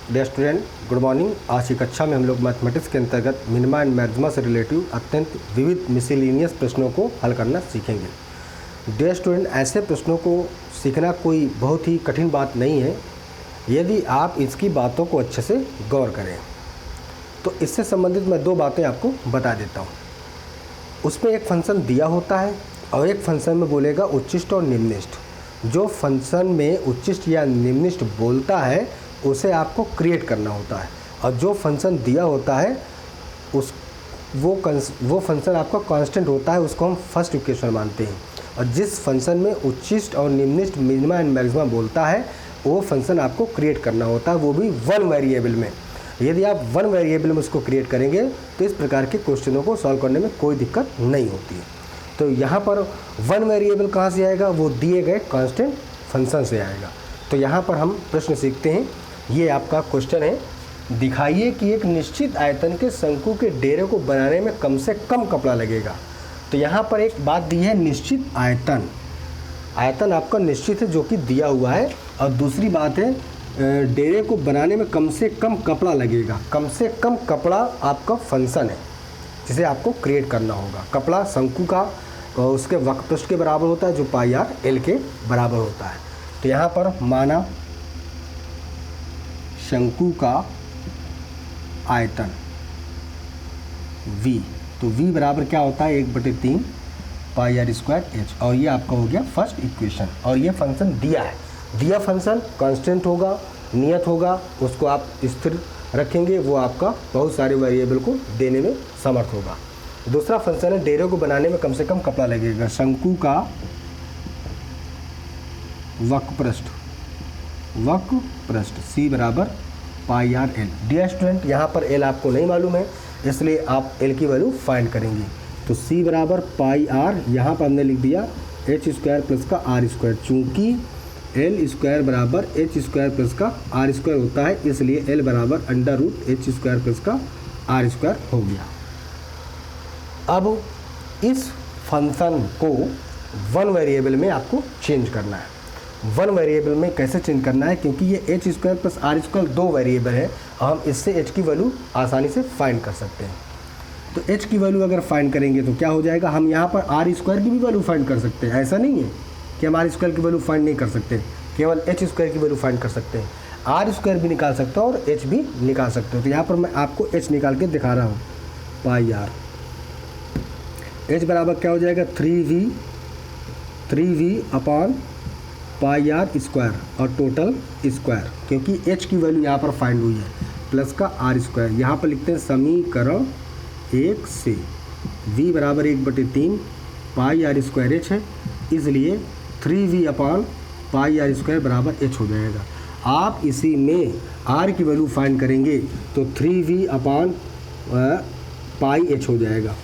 Dear student, good morning. आज की कक्षा में हम लोग मैथमेटिक्स के अंतर्गत मिनिमा एंड मैक्सिमा से रिलेटिव अत्यंत विविध मिसलेनियस प्रश्नों को हल करना सीखेंगे। डियर स्टूडेंट, ऐसे प्रश्नों को सीखना कोई बहुत ही कठिन बात नहीं है यदि आप इसकी बातों को अच्छे से गौर करें। तो इससे संबंधित मैं दो बातें आपको बता देता हूँ। उसमें एक फंक्शन दिया होता है और एक फंक्शन में बोलेगा उच्चिष्ट और निम्निष्ट। जो फंक्शन में उच्चिष्ट या निम्निष्ट बोलता है उसे आपको क्रिएट करना होता है, और जो फंक्शन दिया होता है वो फंक्शन आपका कांस्टेंट होता है, उसको हम फर्स्ट इक्वेशन मानते हैं। और जिस फंक्शन में उच्चिष्ट और निम्निष्ट मिनिमा एंड मैक्सिमा बोलता है वो फंक्शन आपको क्रिएट करना होता है, वो भी वन वेरिएबल में। यदि आप वन वेरिएबल में उसको क्रिएट करेंगे तो इस प्रकार के क्वेश्चनों को सॉल्व करने में कोई दिक्कत नहीं होती है। तो यहाँ पर वन वेरिएबल कहाँ से आएगा? वो दिए गए कांस्टेंट फंक्शन से आएगा। तो यहाँ पर हम प्रश्न सीखते हैं। ये आपका क्वेश्चन है, दिखाइए कि एक निश्चित आयतन के शंकु के डेरे को बनाने में कम से कम कपड़ा लगेगा। तो यहाँ पर एक बात दी है, निश्चित आयतन। आयतन आपका निश्चित है जो कि दिया हुआ है, और दूसरी बात है डेरे को बनाने में कम से कम कपड़ा लगेगा। कम से कम कपड़ा आपका फंक्शन है जिसे आपको क्रिएट करना होगा। कपड़ा शंकु का उसके वक्र पृष्ठ के बराबर होता है जो पाई आर एल के बराबर होता है। तो यहाँ पर माना शंकु का आयतन v, तो v बराबर क्या होता है 1/3 पाई आर स्क्वायर एच, और ये आपका हो गया फर्स्ट इक्वेशन। और ये फंक्शन दिया है, दिया फंक्शन कांस्टेंट होगा, नियत होगा, उसको आप स्थिर रखेंगे, वो आपका बहुत सारे वेरिएबल को देने में समर्थ होगा। दूसरा फंक्शन है डेरे को बनाने में कम से कम कपड़ा लगेगा। शंकु का वक्र पृष्ठ c बराबर पाई आर एल। डियर स्टूडेंट, यहाँ पर l आपको नहीं मालूम है, इसलिए आप l की वैल्यू फाइंड करेंगे। तो c बराबर पाई आर, यहाँ पर हमने लिख दिया h स्क्वायर प्लस का r स्क्वायर। चूँकि l स्क्वायर बराबर h स्क्वायर प्लस का r स्क्वायर होता है, इसलिए l बराबर under root h square plus का r स्क्वायर हो गया। अब इस फंक्शन को वन वेरिएबल में आपको चेंज करना है। वन वेरिएबल में कैसे चेंज करना है? क्योंकि ये h square plus r square दो वेरिएबल है, हम इससे h की वैल्यू आसानी से फाइंड कर सकते हैं। तो h की वैल्यू अगर फाइंड करेंगे तो क्या हो जाएगा? हम यहाँ पर r स्क्वायर की भी वैल्यू फाइंड कर सकते हैं। ऐसा नहीं है कि हम r स्क्वायर की वैल्यू फाइंड नहीं कर सकते, केवल h स्क्वायर की वैल्यू फाइंड कर सकते हैं। r स्क्वायर भी निकाल सकते हो और h भी निकाल सकते हो। तो यहाँ पर मैं आपको h निकाल के दिखा रहा हूँ। पाई आर h बराबर क्या हो जाएगा? 3v upon pi R square और टोटल स्क्वायर, क्योंकि h की वैल्यू यहाँ पर फाइंड हुई है, प्लस का r स्क्वायर। यहाँ पर लिखते हैं समीकरण 1 से v बराबर 1/3 पाई आर स्क्वायर h है, इसलिए 3v upon pi R square बराबर h हो जाएगा। आप इसी में r की वैल्यू फाइंड करेंगे तो 3v अपॉन पाई h हो जाएगा।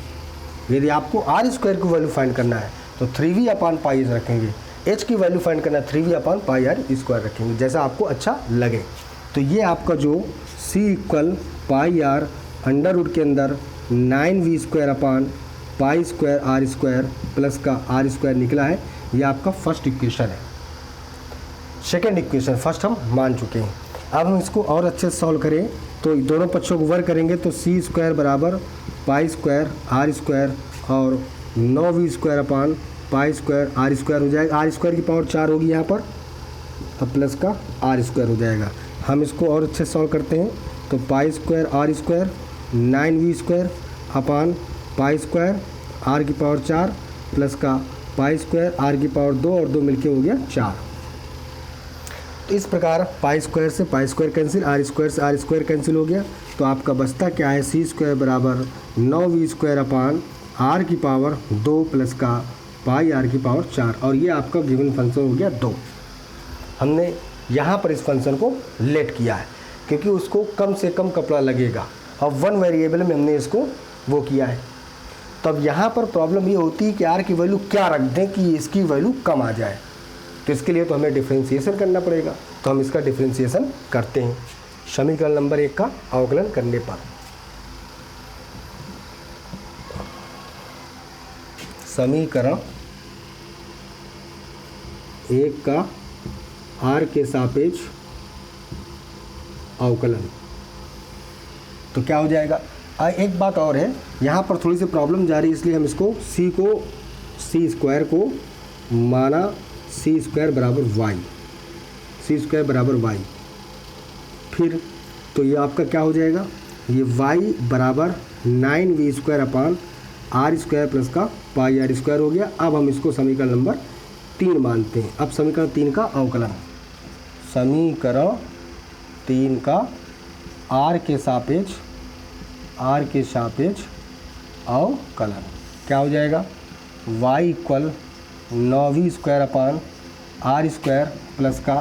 यदि आपको r स्क्वायर की वैल्यू फाइंड करना है तो 3v अपॉन पाई h रखेंगे, h की वैल्यू फाइंड करना है 3v upon pi R square रखेंगे, जैसा आपको अच्छा लगे। तो ये आपका जो c equal pi R under root के अंदर 9v square upon pi square R square plus का r स्क्वायर निकला है, ये आपका फर्स्ट इक्वेशन है। सेकेंड इक्वेशन फर्स्ट हम मान चुके हैं। अब हम इसको और अच्छे से सॉल्व करें तो दोनों पक्षों को वर्क करेंगे तो c स्क्वायर बराबर पाई स्क्वायर आर स्क्वायर और 9v square upon pi square R square हो जाएगा। आर स्क्वायर की पावर 4 होगी यहाँ पर, अब प्लस का आर स्क्वायर हो जाएगा। हम इसको और अच्छे से सॉल्व करते हैं तो pi square R square 9v square upon pi square R की पावर 4 प्लस का पाई स्क्वायर आर की पावर 2 और 2 मिलके हो गया 4। तो इस प्रकार पाई स्क्वायर से pi square cancel, R square से आर स्क्वायर कैंसिल हो गया। तो आपका बचता क्या है? c स्क्वायर बराबर 9v स्क्वायर अपॉन आर की पावर 2 प्लस का पाई आर की पावर 4, और ये आपका गिवन फंक्शन हो गया 2। हमने यहाँ पर इस फंक्शन को लेट किया है क्योंकि उसको कम से कम कपड़ा लगेगा, और वन वेरिएबल में हमने इसको वो किया है। तब यहाँ पर प्रॉब्लम ये होती है कि आर की वैल्यू क्या रख दें कि इसकी वैल्यू कम आ जाए। तो इसके लिए तो हमें डिफ्रेंशिएशन करना पड़ेगा, तो हम इसका डिफ्रेंशिएशन करते हैं। समीकरण नंबर 1 का अवकलन करने पर समीकरण 1 का r के सापेक्ष अवकलन। तो क्या हो जाएगा, एक बात और है, यहाँ पर थोड़ी सी प्रॉब्लम जा रही है, इसलिए हम इसको सी स्क्वायर को माना सी स्क्वायर बराबर वाई, सी स्क्वायर बराबर वाई। फिर तो ये आपका क्या हो जाएगा, ये y बराबर 9v square upon R square plus का पाई आर स्क्वायर हो गया। अब हम इसको समीकरण नंबर 3 मानते हैं। अब समीकरण 3 का अवकलन, समीकरण 3 का r के सापेक्ष अवकलन क्या हो जाएगा, y equal 9v square upon R square plus का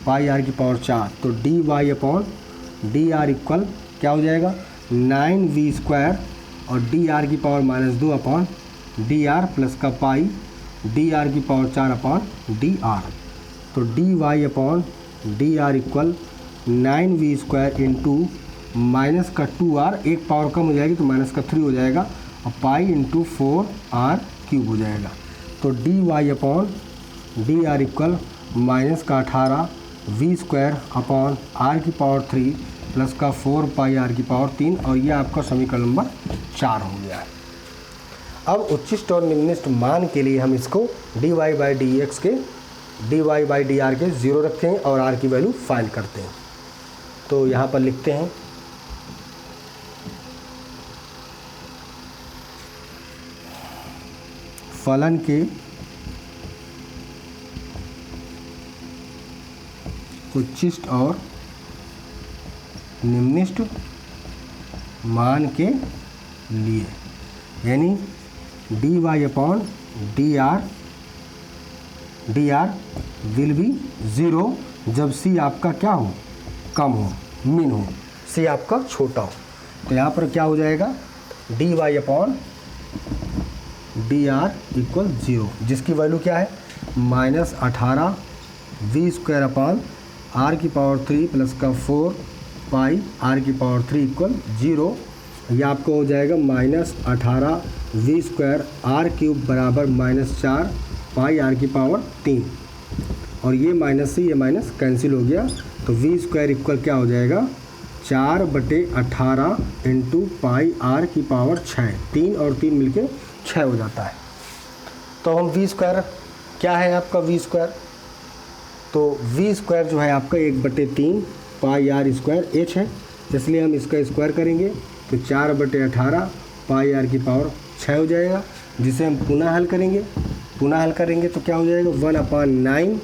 पाई आर की पावर 4। तो D Y upon D R equal क्या हो जाएगा, 9v स्क्वायर और डी आर की power -2 upon D R plus का पाई डी आर की पावर 4 अपॉन डी आर। तो D Y upon D R equal 9v square into minus का 2r, एक पावर कम हो जाएगी तो माइनस का 3 हो जाएगा, और पाई इंटू 4r क्यूब हो जाएगा। तो D Y upon D R equal minus का 18v स्क्वायर अपॉन आर की पावर 3 प्लस का 4 पाई आर की पावर 3, और यह आपका समीकरण नंबर 4 हो गया है। अब उच्चिष्ट और निम्निष्ट मान के लिए हम इसको dy बाई डी एक्स के dy बाई डी आर के 0 रखते हैं और r की वैल्यू फाइंड करते हैं। तो यहाँ पर लिखते हैं फलन के उच्चिष्ट और निम्निष्ट मान के लिए, यानी D Y upon D R will be 0 जब सी आपका क्या हो, कम हो, मिन हो, सी आपका छोटा हो। तो यहाँ पर क्या हो जाएगा, D Y upon D R equal 0, जिसकी वैल्यू क्या है, -18v स्क्वायर अपॉन आर की पावर 3 प्लस का 4 पाई आर की पावर 3 इक्वल 0। यह आपको हो जाएगा -18v स्क्वायर आर क्यूब बराबर -4 पाई आर की पावर 3, और ये माइनस से ये माइनस कैंसिल हो गया। तो v स्क्वायर इक्वल क्या हो जाएगा, 4/18 इंटू पाई आर की पावर 6, 3 और 3 मिलके 6 हो जाता है। तो हम v स्क्वायर क्या है आपका v स्क्वायर, तो v स्क्वायर जो है आपका 1/3 पाई आर स्क्वायर h है, इसलिए हम इसका स्क्वायर करेंगे तो 4/18 पाई आर की पावर 6 हो जाएगा, जिसे हम पुनः हल करेंगे तो क्या हो जाएगा, 1/9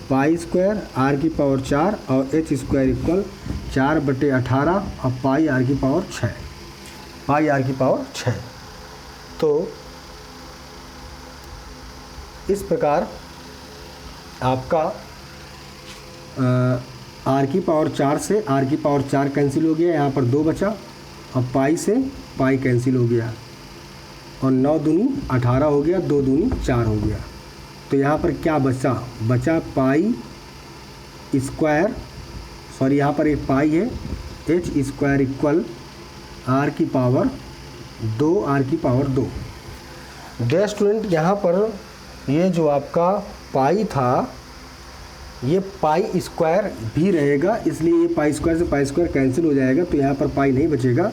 पाई स्क्वायर आर की पावर 4 और h स्क्वायर इक्वल 4/18 और पाई आर की पावर 6। तो इस प्रकार आपका आर की पावर 4 से आर की पावर 4 कैंसिल हो गया, यहाँ पर 2 बचा, और पाई से पाई कैंसिल हो गया, और 9 दूनी 18 हो गया, 2 दूनी 4 हो गया। तो यहाँ पर क्या बचा पाई स्क्वायर, सॉरी यहाँ पर एक पाई है, h स्क्वायर इक्वल आर की पावर 2। डियर स्टूडेंट, यहाँ पर ये जो आपका पाई था, ये पाई स्क्वायर भी रहेगा, इसलिए ये पाई स्क्वायर से पाई स्क्वायर कैंसिल हो जाएगा, तो यहाँ पर पाई नहीं बचेगा।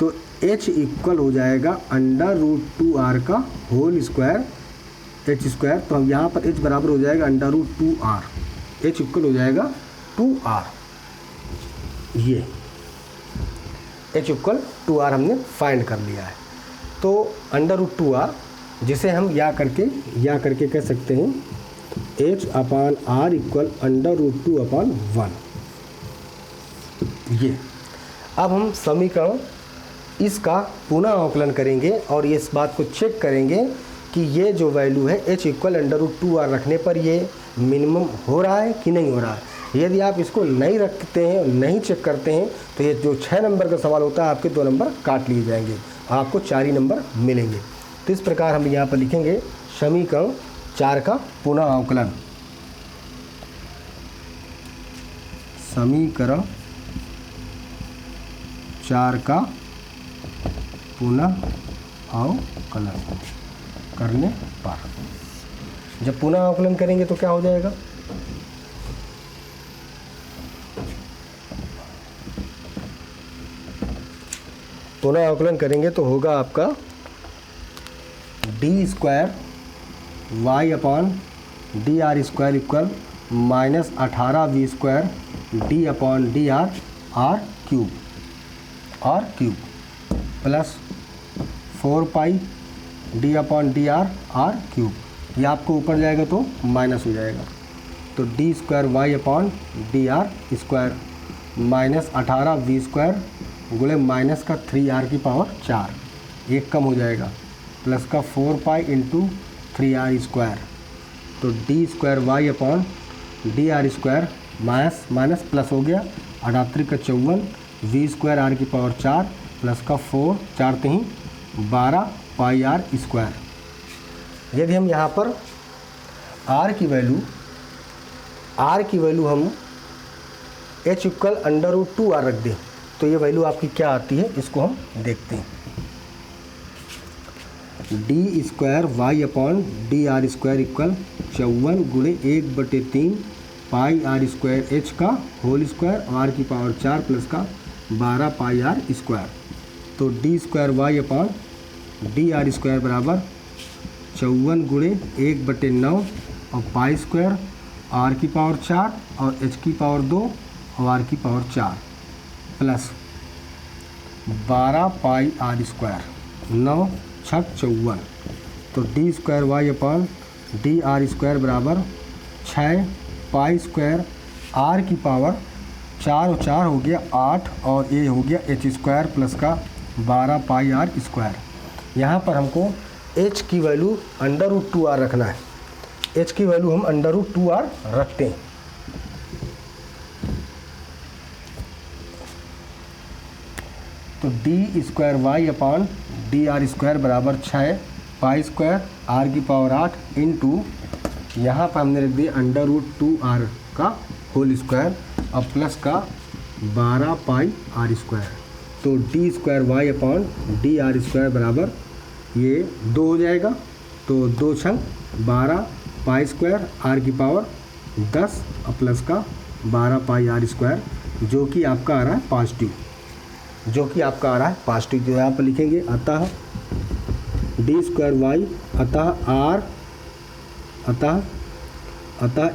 तो h इक्वल हो जाएगा √2r का होल स्क्वायर, h स्क्वायर। तो हम यहाँ पर h बराबर हो जाएगा √2r, h इक्वल हो जाएगा 2r, ये h इक्वल 2r हमने फाइंड कर लिया है। तो √2r, जिसे हम या करके कह सकते हैं h/r इक्वल √2/1। ये अब हम समीकरण इसका पुनः आकलन करेंगे और इस बात को चेक करेंगे कि ये जो वैल्यू है h इक्वल √2r रखने पर ये मिनिमम हो रहा है कि नहीं हो रहा है। यदि आप इसको नहीं रखते हैं, नहीं चेक करते हैं, तो ये जो 6 नंबर का सवाल होता है आपके 2 नंबर काट लिए जाएंगे, आपको 4 ही नंबर मिलेंगे। तो इस प्रकार हम यहाँ पर लिखेंगे समीकरण 4 का पुनः आकलन। समीकरण 4 का पुनः आकलन करने पर, जब पुनः आकलन करेंगे तो क्या हो जाएगा, पुनः अवकलन करेंगे तो होगा आपका D square Y upon D R square equal minus 18v square D upon D R cube plus 4 pi D upon D R cube. ये आपको ऊपर जाएगा तो माइनस हो जाएगा, तो D square Y upon D R square minus 18v square गुणे minus का 3r की पावर 4, एक कम हो जाएगा, प्लस का 4 पाई इंटू 3r स्क्वायर, तो D square Y upon D R square minus minus plus हो गया, 38 का 54 v स्क्वायर आर की पावर 4 प्लस का 4 4 3 12 पाई आर स्क्वायर। यदि हम यहाँ पर r की वैल्यू हम h इक्वल √2r रख दें तो ये वैल्यू आपकी क्या आती है, इसको हम देखते हैं। D square Y upon D R square equal 54 गुणे 1/3 पाई आर स्क्वायर एच का होल स्क्वायर और आर की पावर 4 प्लस का 12 पाई आर स्क्वायर, तो D square Y upon D R square बराबर 54 गुणे 1/9 और पाई स्क्वायर आर की पावर 4 और एच की पावर 2 और आर की power 4 plus 12 pi R square 9 6 54, तो D square Y upon D R square बराबर 6 पाई स्क्वायर आर की पावर 4 और 4 हो गया 8 और ये हो गया एच स्क्वायर प्लस का 12 पाई आर स्क्वायर। यहाँ पर हमको h की वैल्यू √2r रखना है, h की वैल्यू हम √2r रखते हैं। तो D square Y upon D R square बराबर 6 पाई स्क्वायर आर की पावर 8 इंटू यहाँ पर हमने रख दिया √2r का होल स्क्वायर और प्लस का 12 पाई आर स्क्वायर, तो D square Y upon D R square बराबर ये 2 हो जाएगा, तो 2 छंग 12 पाई स्क्वायर आर की पावर 10 और प्लस का 12 पाई आर स्क्वायर, जो कि आपका आ रहा है पॉजिटिव, तो यहाँ पर लिखेंगे अतः डी स्क्वायर वाई अतः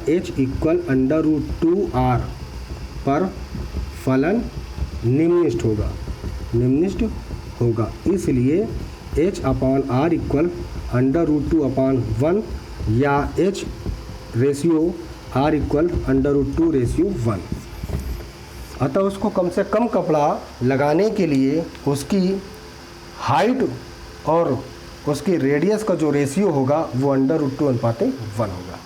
h इक्वल √2r पर फलन निम्नलिखित होगा, इसलिए h अपॉन r इक्वल √2/1 या h रेशियो r इक्वल √2/1। अतः उसको कम से कम कपड़ा लगाने के लिए उसकी हाइट और उसकी रेडियस का जो रेशियो होगा वो √2/1 होगा।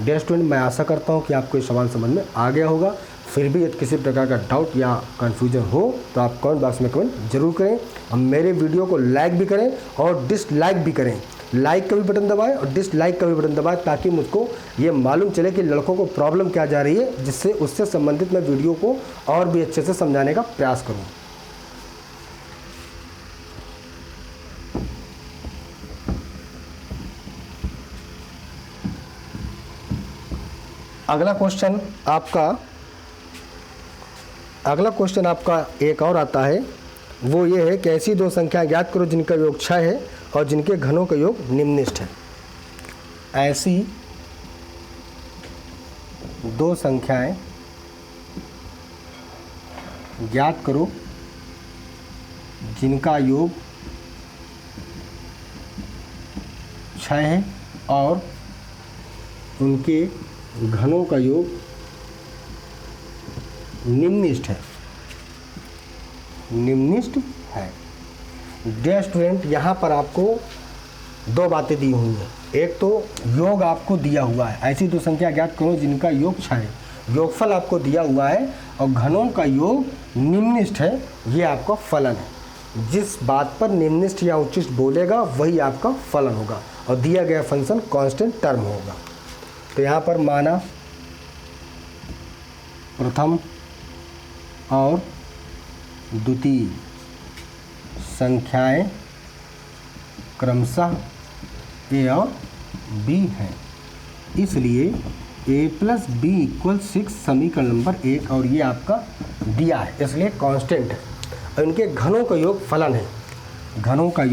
डियर स्टूडेंट, मैं आशा करता हूँ कि आपको ये सवाल समझ में आ गया होगा। फिर भी यदि किसी प्रकार का डाउट या कन्फ्यूजन हो तो आप कमेंट बॉक्स में कमेंट जरूर करें और मेरे वीडियो को लाइक भी करें और डिसलाइक भी करें। लाइक का भी बटन दबाएं और डिसलाइक का भी बटन दबाएं ताकि मुझको ये मालूम चले कि लड़कों को प्रॉब्लम क्या जा रही है, जिससे उससे संबंधित मैं वीडियो को और भी अच्छे से समझाने का प्रयास करूँ। अगला क्वेश्चन आपका एक और आता है, वो ये है कि ऐसी दो संख्याएं ज्ञात करो जिनका योग 6 है और जिनके घनों का योग निम्नलिखित है। ऐसी दो संख्याएं ज्ञात करो जिनका योग 6 है और उनके घनों का योग निम्नलिखित है। डियर स्टूडेंट, यहाँ पर आपको दो बातें दी हुई हैं। एक तो योग आपको दिया हुआ है, ऐसी दो संख्या ज्ञात करो जिनका योग 6 है, योगफल आपको दिया हुआ है और घनों का योग निम्नलिखित है, ये आपका फलन है। जिस बात पर निम्नलिखित या उच्चिष्ट बोलेगा वही आपका फलन होगा और दिया गया फंक्शन कांस्टेंट टर्म होगा। तो यहाँ पर माना प्रथम और द्वितीय संख्याएं क्रमशः a और b हैं, इसलिए a + b = 6 समीकरण नंबर 1 और ये आपका दिया है, इसलिए कांस्टेंट है। और इनके घनों का योग फलन है। घनों का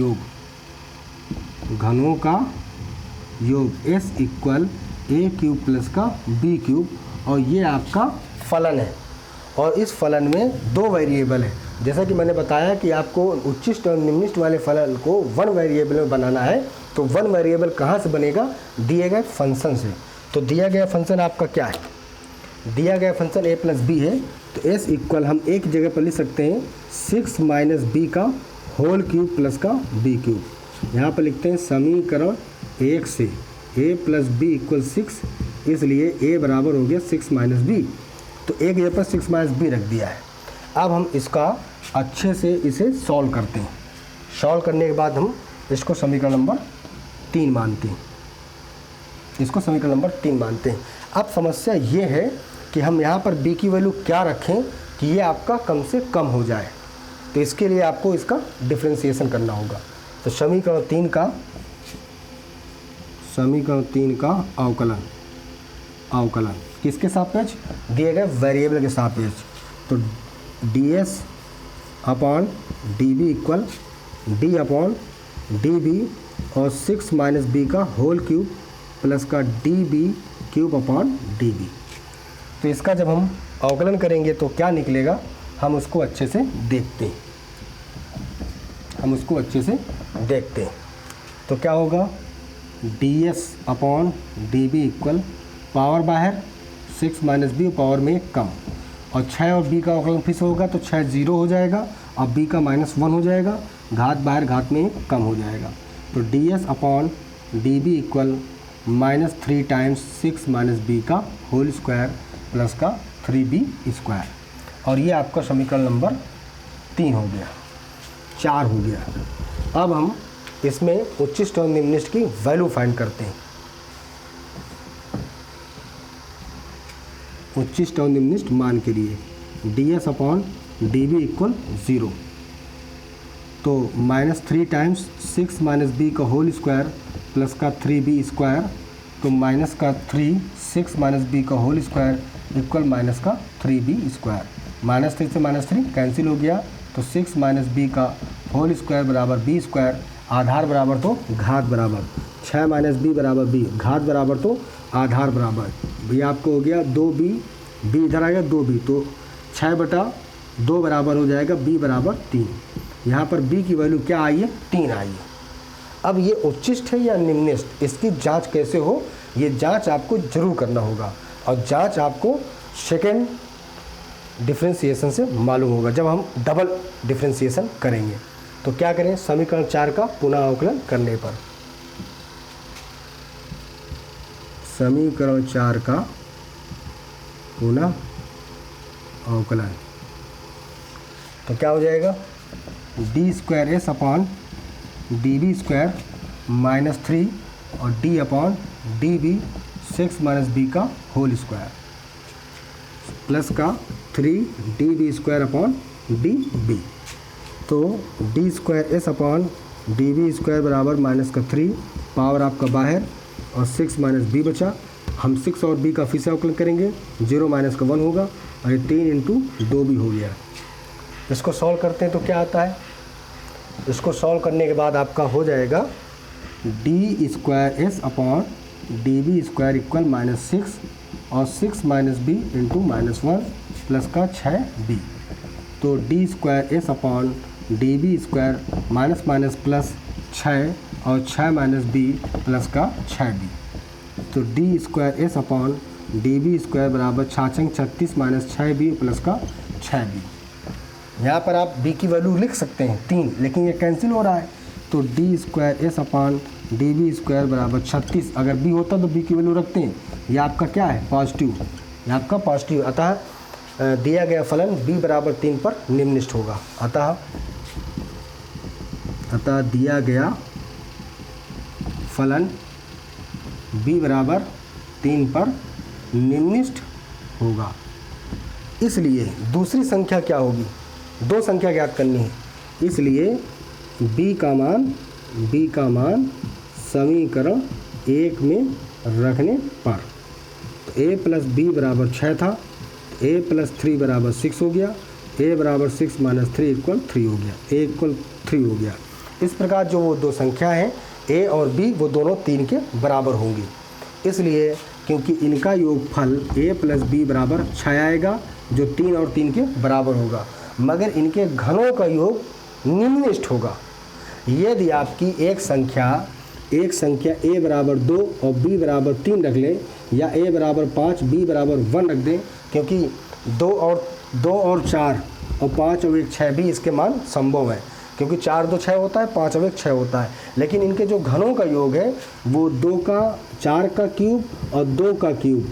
योग s इक्वल ए क्यूब प्लस का बी क्यूब, और ये आपका फलन है। और इस फलन में दो वेरिएबल है। जैसा कि मैंने बताया कि आपको उच्चिष्ट और निम्निष्ट वाले फलन को वन वेरिएबल में बनाना है, तो वन वेरिएबल कहाँ से बनेगा? दिए गए फंक्शन से। तो दिया गया फंक्शन आपका क्या है? दिया गया फंक्शन a प्लस बी है, तो s इक्वल हम एक जगह पर लिख सकते हैं 6 माइनस बी का होल क्यूब प्लस का बी क्यूब। यहाँ पर लिखते हैं समीकरण 1 से a प्लस बी इक्वल 6, इसलिए a बराबर हो गया 6 माइनस बी। तो एक जगह पर 6 माइनस बी रख दिया है। अब हम इसका अच्छे से इसे सॉल्व करते हैं। सॉल्व करने के बाद हम इसको समीकरण नंबर 3 मानते हैं। अब समस्या ये है कि हम यहाँ पर b की वैल्यू क्या रखें कि ये आपका कम से कम हो जाए। तो इसके लिए आपको इसका डिफरेंशिएशन करना होगा। तो समीकरण 3 का अवकलन किसके सापेक्ष? दिए गए वेरिएबल के सापेक्ष। तो ds upon db equal d upon db और 6 माइनस बी का होल क्यूब प्लस का db क्यूब अपॉन db। तो इसका जब हम अवकलन करेंगे तो क्या निकलेगा, हम उसको अच्छे से देखते हैं। तो क्या होगा? ds upon db equal power बाहर 6 माइनस बी पावर में कम, और 6 और b का अवकलन फिर से होगा तो 6 0 हो जाएगा और b का -1 हो जाएगा, घात बाहर घात में कम हो जाएगा। तो ds अपॉन db इक्वल -3 टाइम्स 6 माइनस बी का होल स्क्वायर प्लस का 3b स्क्वायर। और ये आपका समीकरण नंबर 4 हो गया। अब हम इसमें उच्चिष्ट और निम्निष्ट की वैल्यू फाइंड करते हैं। उच्चिष्ट और निम्निष्ट मान के लिए ds अपॉन db इक्वल 0, तो -3 टाइम्स 6 माइनस बी का होल स्क्वायर प्लस का 3b स्क्वायर, तो माइनस का 3 6 माइनस बी का होल स्क्वायर इक्वल माइनस का 3b स्क्वायर। -3 से -3 कैंसिल हो गया, तो 6 माइनस बी का होल स्क्वायर बराबर b स्क्वायर, आधार बराबर तो घात बराबर 6 माइनस बी बराबर b, घात बराबर तो आधार बराबर, भैया आपको हो गया 2b, b इधर आ गया 2b, तो 6/2 बराबर हो जाएगा b बराबर 3। यहाँ पर b की वैल्यू क्या आई है? 3 आई है। अब ये उच्चिष्ट है या निम्निष्ट, इसकी जांच कैसे हो, ये जांच आपको जरूर करना होगा। और जांच आपको सेकेंड डिफरेंशिएशन से मालूम होगा जब हम डबल डिफरेंशिएशन करेंगे। तो क्या करें? समीकरण 4 का पुनः अवकलन करने पर, समीकरण 4 का पुनः अवकलन, तो क्या हो जाएगा? d² अपॉन db स्क्वायर -3 और d upon db 6 minus B का होल स्क्वायर प्लस का 3db स्क्वायर अपॉन db। तो d² अपॉन db स्क्वायर बराबर -3, पावर आपका बाहर और 6 माइनस बी बचा। हम 6 और b का फिर से अवकलन करेंगे, 0 माइनस का 1 होगा और ये 3 × 2b हो गया। इसको सॉल्व करते हैं तो क्या आता है? इसको सॉल्व करने के बाद आपका हो जाएगा d² upon db square equal -6 और 6 माइनस बी इंटू -1 प्लस का 6b। तो d² upon db square minus minus plus 6 और 6 माइनस b प्लस का 6b। तो d² अपॉन db स्क्वायर बराबर 36 माइनस 6b प्लस का 6b। यहाँ पर आप b की वैल्यू लिख सकते हैं 3, लेकिन ये कैंसिल हो रहा है। तो d² अपॉन db स्क्वायर बराबर 36, अगर b होता तो b की वैल्यू रखते हैं। ये आपका क्या है? पॉजिटिव, ये आपका पॉजिटिव। अतः दिया गया फलन b बराबर 3 पर निम्निष्ट होगा। अतः दिया गया फलन b बराबर 3 पर निम्निष्ट होगा। इसलिए दूसरी संख्या क्या होगी? 2 संख्या ज्ञात करनी है, इसलिए b का मान समीकरण 1 में रखने पर, तो a प्लस बी बराबर 6 था, a प्लस 3 बराबर 6 हो गया। a बराबर 6 माइनस 3 इक्वल 3 हो गया, a इक्वल 3 हो गया। इस प्रकार जो वो दो संख्या हैं a और b वो दोनों 3 के बराबर होंगी, इसलिए क्योंकि इनका योगफल a प्लस b बराबर 6 आएगा जो 3 और 3 के बराबर होगा, मगर इनके घनों का योग निम्नलिखित होगा। यदि आपकी एक संख्या a बराबर 2 और b बराबर 3 रख लें, या a बराबर 5 b बराबर 1 रख दें, क्योंकि 2 और 4 और 5 और 1 6 भी इसके मान संभव है, क्योंकि 4 2 6 होता है, 5 और 1 6 होता है। लेकिन इनके जो घनों का योग है वो 4 का क्यूब और 2 का क्यूब,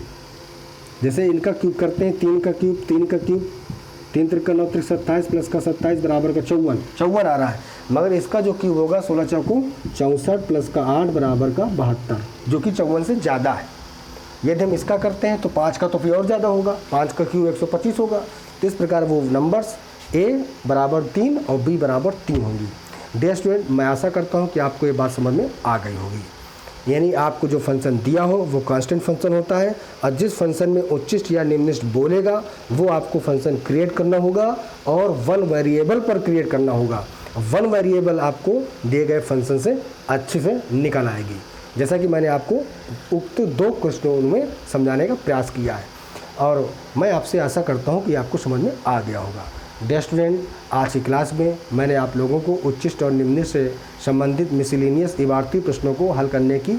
जैसे इनका क्यूब करते हैं 3 का क्यूब 3 त्रिक 9 त्रिक 27 प्लस का 27 बराबर का 54 आ रहा है, मगर इसका जो क्यूब होगा 16 चौको 64 प्लस का 8 बराबर का 72, जो कि 54 से ज़्यादा है। यदि हम इसका करते हैं तो 5 का तो फिर और ज़्यादा होगा, 5 का क्यूब 125 होगा। तो इस प्रकार वो नंबर्स a बराबर 3 और b बराबर 3 होंगी। डियर स्टूडेंट, मैं आशा करता हूँ कि आपको ये बात समझ में आ गई होगी। यानी आपको जो फंक्शन दिया हो वो कांस्टेंट फंक्शन होता है, और जिस फंक्शन में उच्चिष्ट या निम्नलिखित बोलेगा वो आपको फंक्शन क्रिएट करना होगा और 1 वेरिएबल पर क्रिएट करना होगा। 1 वेरिएबल आपको दिए गए फंक्शन से अच्छे से निकल आएगी, जैसा कि मैंने आपको उक्त 2 क्वेश्चनों में समझाने का प्रयास किया है, और मैं आपसे आशा करता हूँ कि आपको समझ में आ गया होगा। डियर स्टूडेंट, आज की क्लास में मैंने आप लोगों को उच्चिष्ट और निम्नलिखित से संबंधित मिसलिनियस इबारती प्रश्नों को हल करने की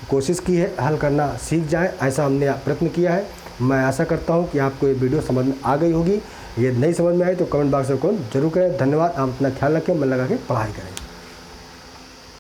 कोशिश की है, हल करना सीख जाए ऐसा हमने प्रयत्न किया है। मैं आशा करता हूं कि आपको ये वीडियो समझ में आ गई होगी। ये नहीं समझ में आए तो कमेंट बॉक्स में कमेंट जरूर करें। धन्यवाद। आप अपना ख्याल रखें, मन लगा के पढ़ाई करें।